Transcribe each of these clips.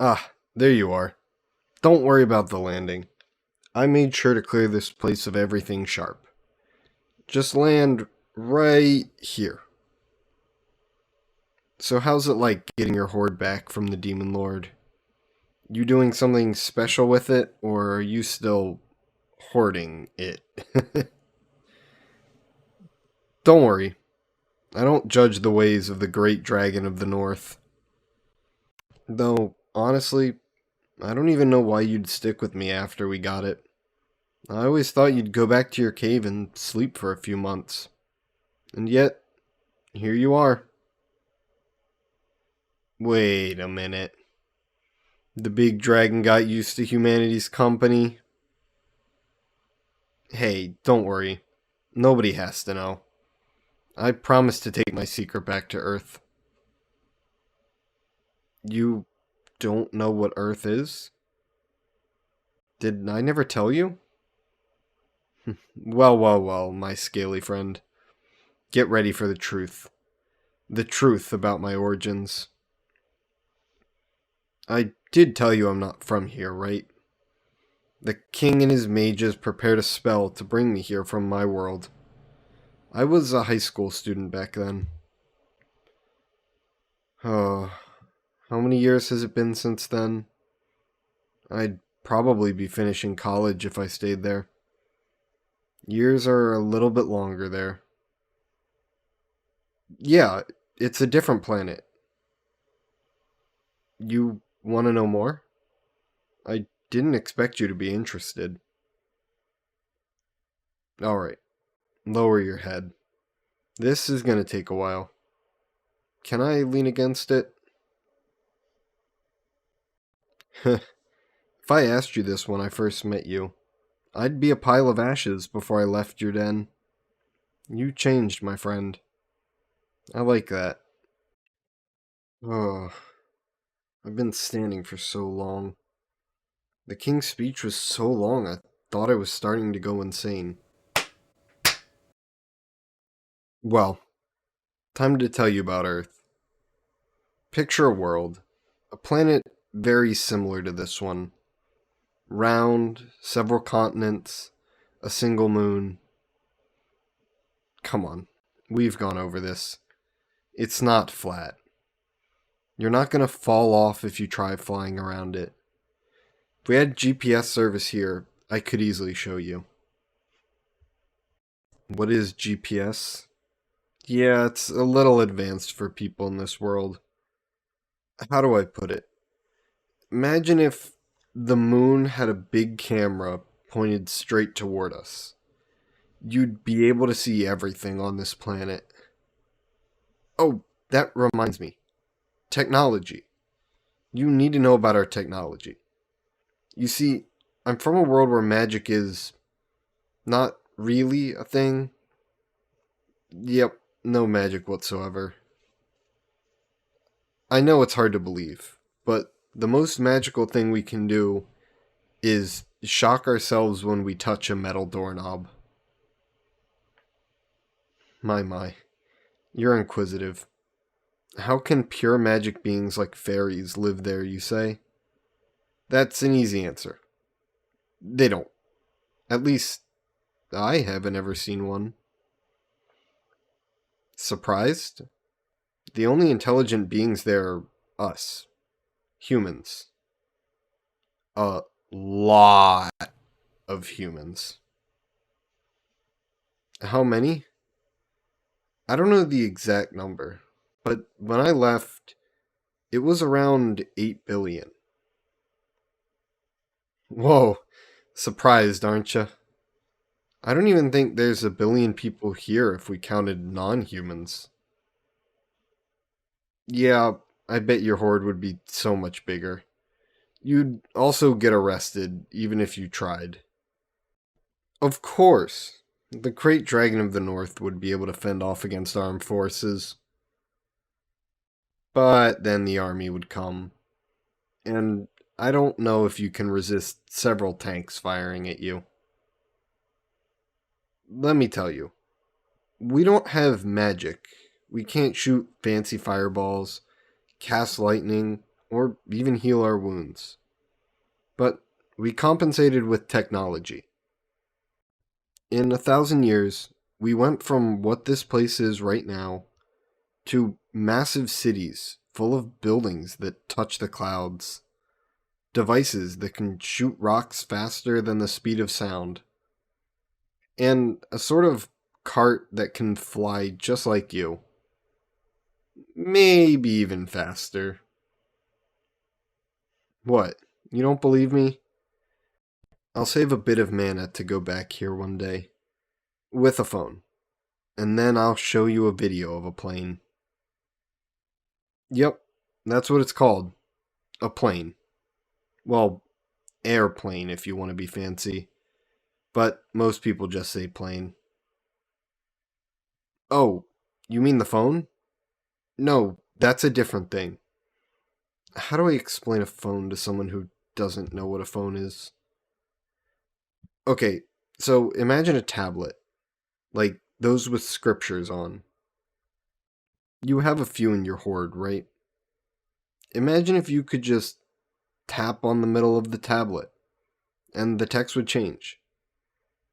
Ah, there you are. Don't worry about the landing. I made sure to clear this place of everything sharp. Just land right here. So how's it like getting your horde back from the Demon Lord? You doing something special with it, or are you still hoarding it? Don't worry. I don't judge the ways of the great dragon of the north. Though, honestly, I don't even know why you'd stick with me after we got it. I always thought you'd go back to your cave and sleep for a few months. And yet, here you are. Wait a minute. The big dragon got used to humanity's company? Hey, don't worry. Nobody has to know. I promise to take my secret back to Earth. You don't know what Earth is? Did I never tell you? Well, my scaly friend. Get ready for the truth. The truth about my origins. I did tell you I'm not from here, right? The king and his mages prepared a spell to bring me here from my world. I was a high school student back then. Oh, how many years has it been since then? I'd probably be finishing college if I stayed there. Years are a little bit longer there. Yeah, it's a different planet. You want to know more? I didn't expect you to be interested. Alright, lower your head. This is gonna take a while. Can I lean against it? If I asked you this when I first met you, I'd be a pile of ashes before I left your den. You changed, my friend. I like that. Oh, I've been standing for so long. The king's speech was so long I thought I was starting to go insane. Well, time to tell you about Earth. Picture a world. A planet very similar to this one. Round, several continents, a single moon. Come on, we've gone over this. It's not flat. You're not going to fall off if you try flying around it. If we had GPS service here, I could easily show you. What is GPS? Yeah, it's a little advanced for people in this world. How do I put it? Imagine if the moon had a big camera pointed straight toward us. You'd be able to see everything on this planet. Oh, that reminds me. Technology. You need to know about our technology. You see, I'm from a world where magic is not really a thing. Yep, no magic whatsoever. I know it's hard to believe, but the most magical thing we can do is shock ourselves when we touch a metal doorknob. My. You're inquisitive. How can pure magic beings like fairies live there, you say? That's an easy answer. They don't. At least, I haven't ever seen one. Surprised? The only intelligent beings there are us. Humans. A lot of humans. How many? I don't know the exact number, but when I left, it was around 8 billion. Whoa, surprised, aren't you? I don't even think there's a billion people here if we counted non-humans. Yeah, I bet your horde would be so much bigger. You'd also get arrested, even if you tried. Of course, the great dragon of the north would be able to fend off against armed forces. But then the army would come, and I don't know if you can resist several tanks firing at you. Let me tell you, we don't have magic. We can't shoot fancy fireballs, cast lightning, or even heal our wounds. But we compensated with technology. In 1,000 years, we went from what this place is right now to massive cities full of buildings that touch the clouds, devices that can shoot rocks faster than the speed of sound, and a sort of cart that can fly just like you. Maybe even faster. What? You don't believe me? I'll save a bit of mana to go back here one day. With a phone. And then I'll show you a video of a plane. Yep, that's what it's called. A plane. Well, airplane if you want to be fancy. But most people just say plane. Oh, you mean the phone? No, that's a different thing. How do I explain a phone to someone who doesn't know what a phone is? Okay, so imagine a tablet, like those with scriptures on. You have a few in your hoard, right? Imagine if you could just tap on the middle of the tablet and the text would change.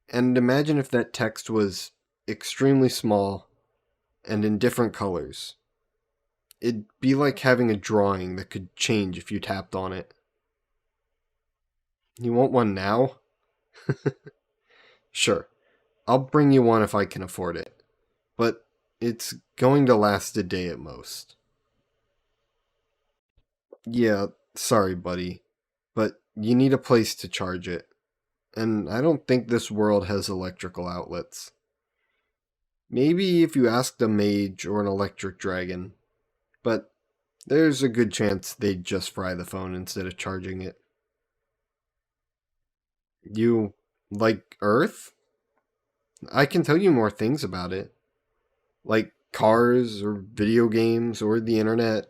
And imagine if that text was extremely small and in different colors. It'd be like having a drawing that could change if you tapped on it. You want one now? Sure, I'll bring you one if I can afford it. But it's going to last a day at most. Yeah, sorry, buddy. But you need a place to charge it. And I don't think this world has electrical outlets. Maybe if you asked a mage or an electric dragon. But there's a good chance they'd just fry the phone instead of charging it. You like Earth? I can tell you more things about it. Like cars or video games or the internet.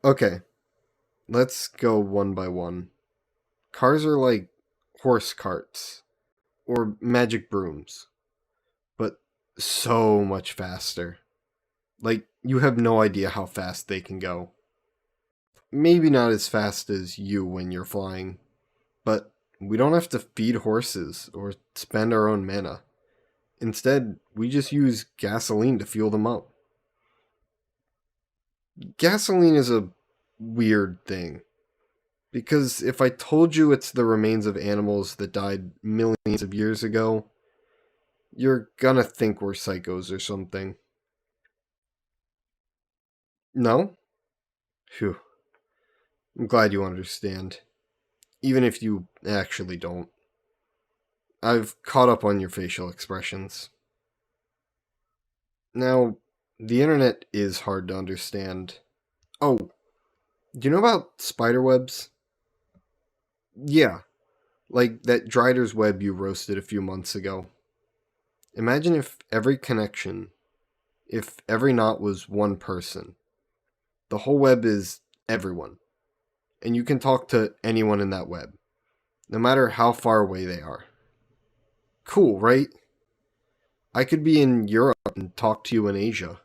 Okay, let's go one by one. Cars are like horse carts or magic brooms, but so much faster. Like, you have no idea how fast they can go. Maybe not as fast as you when you're flying, but we don't have to feed horses or spend our own mana. Instead, we just use gasoline to fuel them up. Gasoline is a weird thing. Because if I told you it's the remains of animals that died millions of years ago, you're gonna think we're psychos or something. No? Phew. I'm glad you understand. Even if you actually don't. I've caught up on your facial expressions. Now, the internet is hard to understand. Oh, do you know about spider webs? Yeah, like that Drider's web you roasted a few months ago. Imagine if every connection, if every knot was one person. The whole web is everyone. And you can talk to anyone in that web, no matter how far away they are. Cool, right? I could be in Europe and talk to you in Asia.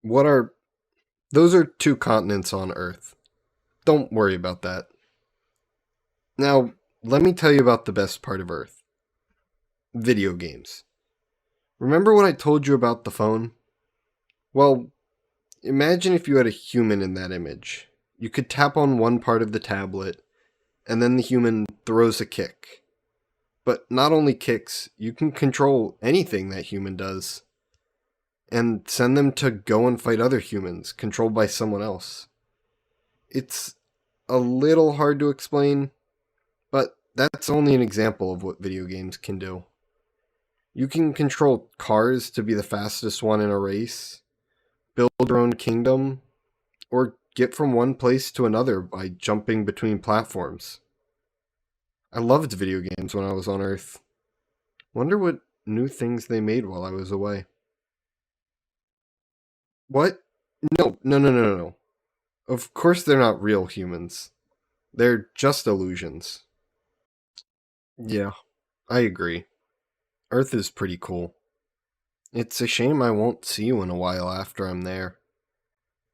What are. Those are two continents on Earth. Don't worry about that. Now, let me tell you about the best part of Earth video games. Remember what I told you about the phone? Well, imagine if you had a human in that image. You could tap on one part of the tablet, and then the human throws a kick. But not only kicks, you can control anything that human does. And send them to go and fight other humans, controlled by someone else. It's a little hard to explain, but that's only an example of what video games can do. You can control cars to be the fastest one in a race, build your own kingdom, or get from one place to another by jumping between platforms. I loved video games when I was on Earth. Wonder what new things they made while I was away. What? No, no, no, no, no, no. Of course they're not real humans. They're just illusions. Yeah, I agree. Earth is pretty cool. It's a shame I won't see you in a while after I'm there.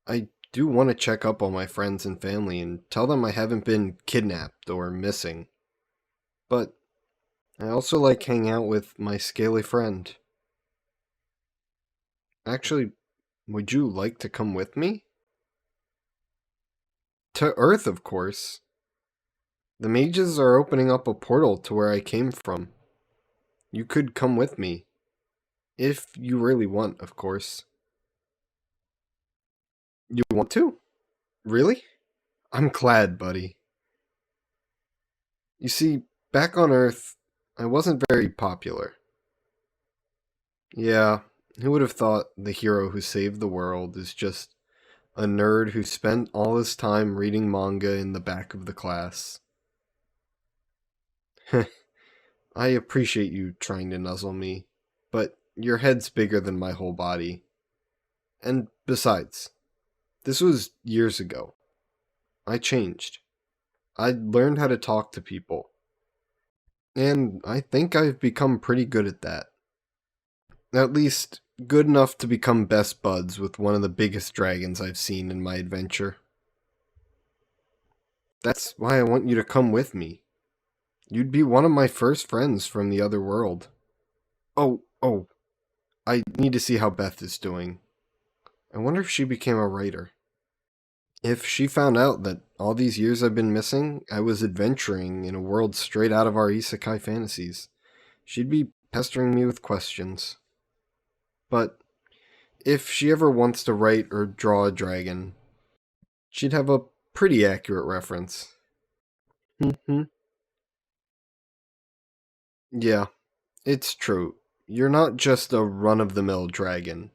I do want to check up on my friends and family and tell them I haven't been kidnapped or missing. But I also like hanging out with my scaly friend. Actually, would you like to come with me? To Earth, of course. The mages are opening up a portal to where I came from. You could come with me. If you really want, of course. You want to? Really? I'm glad, buddy. You see, back on Earth, I wasn't very popular. Yeah, who would have thought the hero who saved the world is just a nerd who spent all his time reading manga in the back of the class? I appreciate you trying to nuzzle me, but your head's bigger than my whole body. And besides, this was years ago. I changed. I learned how to talk to people. And I think I've become pretty good at that. At least, good enough to become best buds with one of the biggest dragons I've seen in my adventure. That's why I want you to come with me. You'd be one of my first friends from the other world. Oh, I need to see how Beth is doing. I wonder if she became a writer. If she found out that all these years I've been missing, I was adventuring in a world straight out of our isekai fantasies, she'd be pestering me with questions. But if she ever wants to write or draw a dragon, she'd have a pretty accurate reference. Yeah, it's true. You're not just a run-of-the-mill dragon,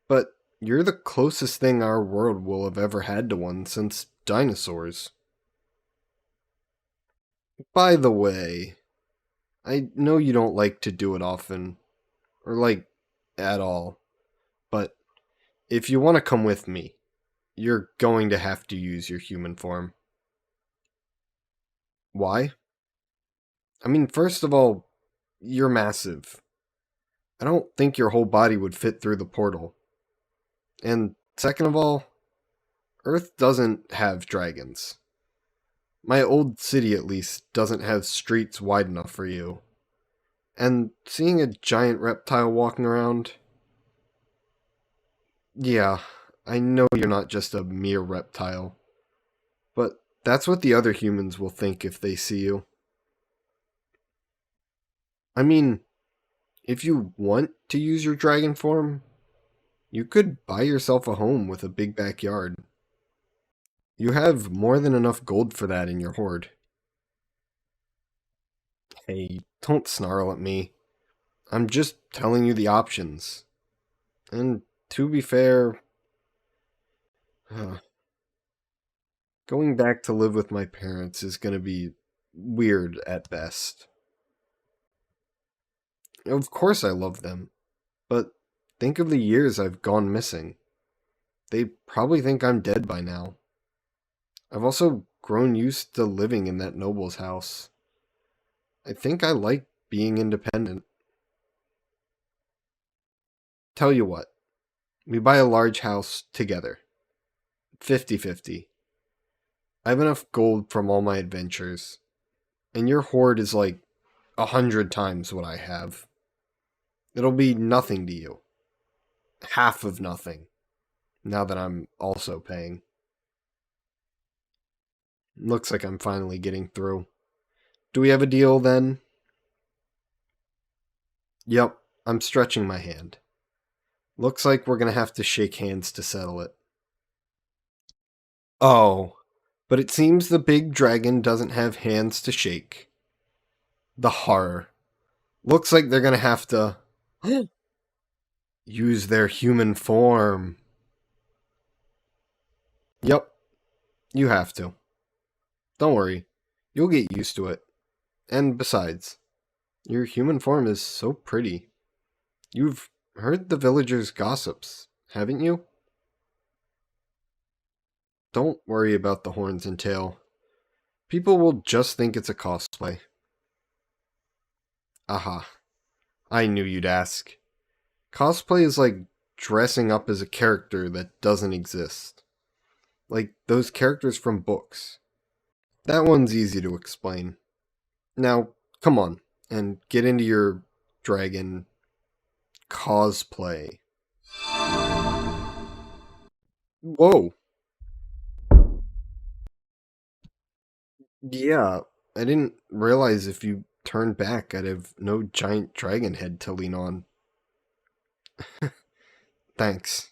but you're the closest thing our world will have ever had to one since dinosaurs. By the way, I know you don't like to do it often, or like, at all, but if you want to come with me, you're going to have to use your human form. Why? I mean, first of all, you're massive. I don't think your whole body would fit through the portal. And second of all, Earth doesn't have dragons. My old city, at least, doesn't have streets wide enough for you. And seeing a giant reptile walking around. Yeah, I know you're not just a mere reptile. But that's what the other humans will think if they see you. I mean, if you want to use your dragon form, you could buy yourself a home with a big backyard. You have more than enough gold for that in your hoard. Hey, don't snarl at me. I'm just telling you the options. And to be fair, going back to live with my parents is going to be weird at best. Of course I love them, but think of the years I've gone missing. They probably think I'm dead by now. I've also grown used to living in that noble's house. I think I like being independent. Tell you what, we buy a large house together. 50-50. I have enough gold from all my adventures, and your hoard is like 100 times what I have. It'll be nothing to you. Half of nothing, now that I'm also paying. Looks like I'm finally getting through. Do we have a deal then? Yep, I'm stretching my hand. Looks like we're gonna have to shake hands to settle it. Oh, but it seems the big dragon doesn't have hands to shake. The horror. Looks like they're gonna have to use their human form. Yep, you have to. Don't worry, you'll get used to it. And besides, your human form is so pretty. You've heard the villagers' gossips, haven't you? Don't worry about the horns and tail. People will just think it's a cosplay. Aha, I knew you'd ask. Cosplay is like dressing up as a character that doesn't exist. Like those characters from books. That one's easy to explain. Now, come on, and get into your dragon cosplay. Whoa. Yeah, I didn't realize if you turned back, I'd have no giant dragon head to lean on. Thanks.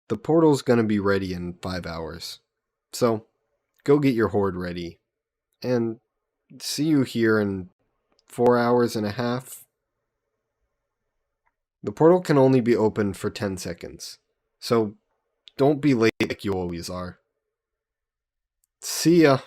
The portal's gonna be ready in 5 hours. So, go get your horde ready. And see you here in 4 hours and a half. The portal can only be opened for 10 seconds. So, don't be late like you always are. See ya.